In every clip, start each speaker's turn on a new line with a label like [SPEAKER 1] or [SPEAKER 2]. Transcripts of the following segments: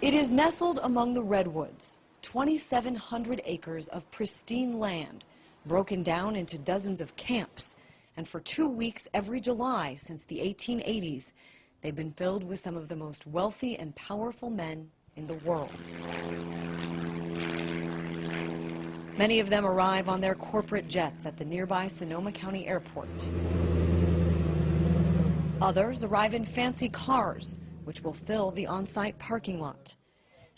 [SPEAKER 1] It is nestled among the Redwoods, 2,700 acres of pristine land, broken down into dozens of camps. And for 2 weeks every July since the 1880s, they've been filled with some of the most wealthy and powerful men in the world. Many of them arrive on their corporate jets at the nearby Sonoma County Airport. Others arrive in fancy cars, which will fill the on-site parking lot.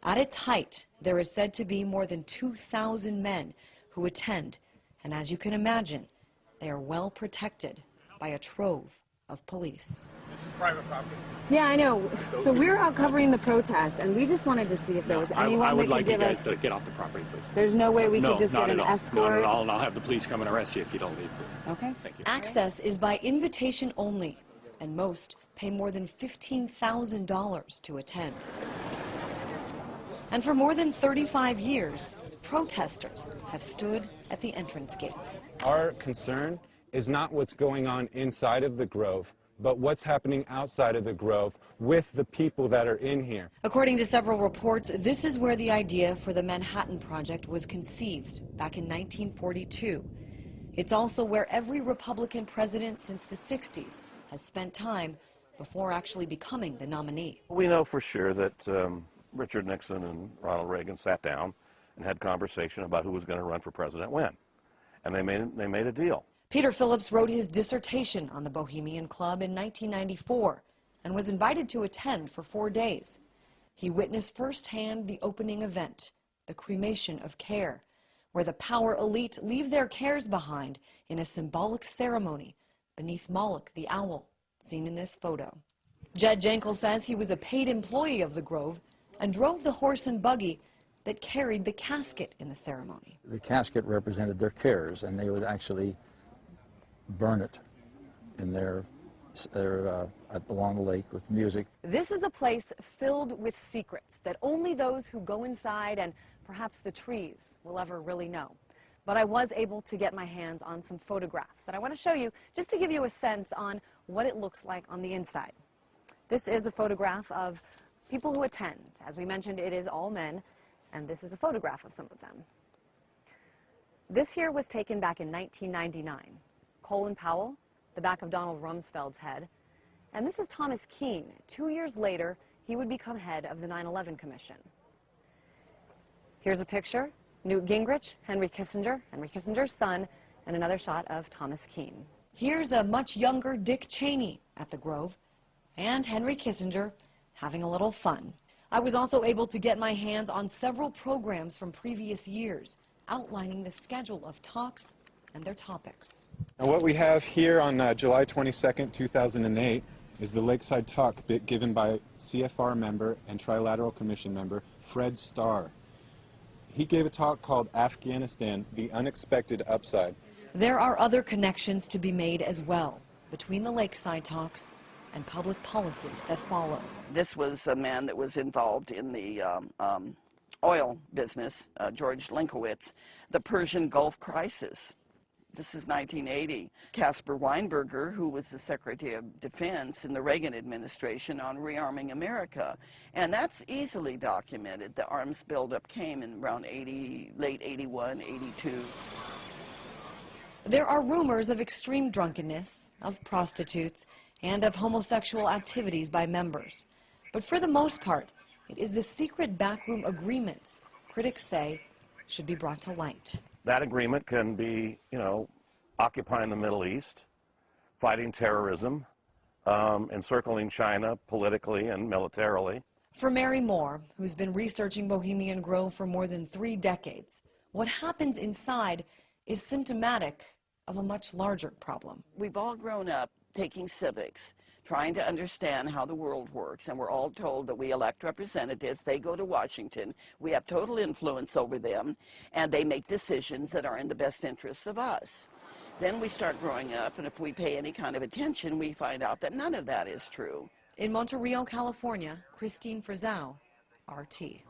[SPEAKER 1] At its height, there is said to be more than 2,000 men who attend, and as you can imagine, they are well protected by a trove of police.
[SPEAKER 2] This is private property.
[SPEAKER 3] Yeah, I know. So we're out covering the protest, and we just wanted to see if there was anyone that could give us...
[SPEAKER 2] I would like you guys to get off the property, please.
[SPEAKER 3] There's no way we could just get an escort?
[SPEAKER 2] No, not at all, and I'll have the police come and arrest you if you don't leave, please.
[SPEAKER 3] Okay.
[SPEAKER 2] Thank you.
[SPEAKER 1] Access is by invitation only, and most pay more than $15,000 to attend. And for more than 35 years, protesters have stood at the entrance gates.
[SPEAKER 4] Our concern is not what's going on inside of the Grove, but what's happening outside of the Grove with the people that are in here.
[SPEAKER 1] According to several reports, this is where the idea for the Manhattan Project was conceived back in 1942. It's also where every Republican president since the 60s has spent time before actually becoming the nominee.
[SPEAKER 5] We know for sure that Richard Nixon and Ronald Reagan sat down and had conversation about who was going to run for president when, and they made a deal.
[SPEAKER 1] Peter Phillips wrote his dissertation on the Bohemian Club in 1994 and was invited to attend for 4 days. He witnessed firsthand the opening event, the cremation of care, where the power elite leave their cares behind in a symbolic ceremony beneath Moloch the owl, seen in this photo. Jed Jankel says he was a paid employee of the Grove and drove the horse and buggy that carried the casket in the ceremony.
[SPEAKER 6] The casket represented their cares, and they would actually burn it in along the lake with music.
[SPEAKER 3] This is a place filled with secrets that only those who go inside and perhaps the trees will ever really know. But I was able to get my hands on some photographs that I want to show you just to give you a sense on what it looks like on the inside. This is a photograph of people who attend. As we mentioned, it is all men, and this is a photograph of some of them. This here was taken back in 1999. Colin Powell, the back of Donald Rumsfeld's head, and this is Thomas Keane. 2 years later, he would become head of the 9/11 Commission. Here's a picture, Newt Gingrich, Henry Kissinger's son, and another shot of Thomas Keane.
[SPEAKER 1] Here's a much younger Dick Cheney at the Grove, and Henry Kissinger having a little fun. I was also able to get my hands on several programs from previous years, outlining the schedule of talks and their topics.
[SPEAKER 4] And what we have here on July 22nd, 2008 is the Lakeside Talk given by CFR member and Trilateral Commission member Fred Starr. He gave a talk called Afghanistan, the Unexpected Upside.
[SPEAKER 1] There are other connections to be made as well between the Lakeside Talks and public policies that follow.
[SPEAKER 7] This was a man that was involved in the oil business, George Linkowitz, the Persian Gulf crisis. This is 1980. Caspar Weinberger, who was the Secretary of Defense in the Reagan administration on rearming America. And that's easily documented. The arms buildup came in around late 81, 82.
[SPEAKER 1] There are rumors of extreme drunkenness, of prostitutes, and of homosexual activities by members. But for the most part, it is the secret backroom agreements critics say should be brought to light.
[SPEAKER 5] That agreement can be, occupying the Middle East, fighting terrorism, encircling China politically and militarily.
[SPEAKER 1] For Mary Moore, who's been researching Bohemian Grove for more than 3 decades, what happens inside is symptomatic of a much larger problem.
[SPEAKER 7] We've all grown up taking civics, trying to understand how the world works, and we're all told that we elect representatives, they go to Washington, we have total influence over them, and they make decisions that are in the best interests of us. Then we start growing up, and if we pay any kind of attention, we find out that none of that is true.
[SPEAKER 1] In Monterey, California, Kristine Frazao, RT.